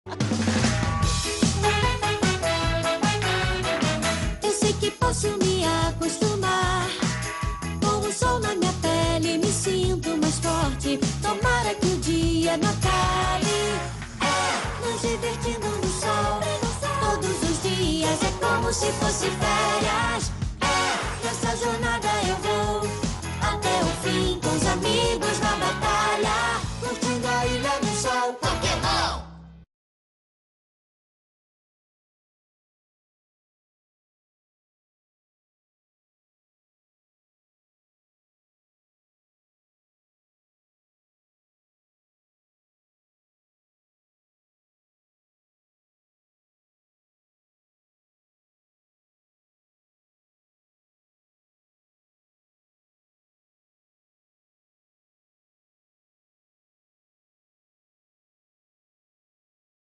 Eu sei que posso me acostumar. Com o sol na minha pele me sinto mais forte. Tomara que o dia não acabe. Nos divertindo no sol todos os dias. É como se fosse férias. Nessa jornada eu vou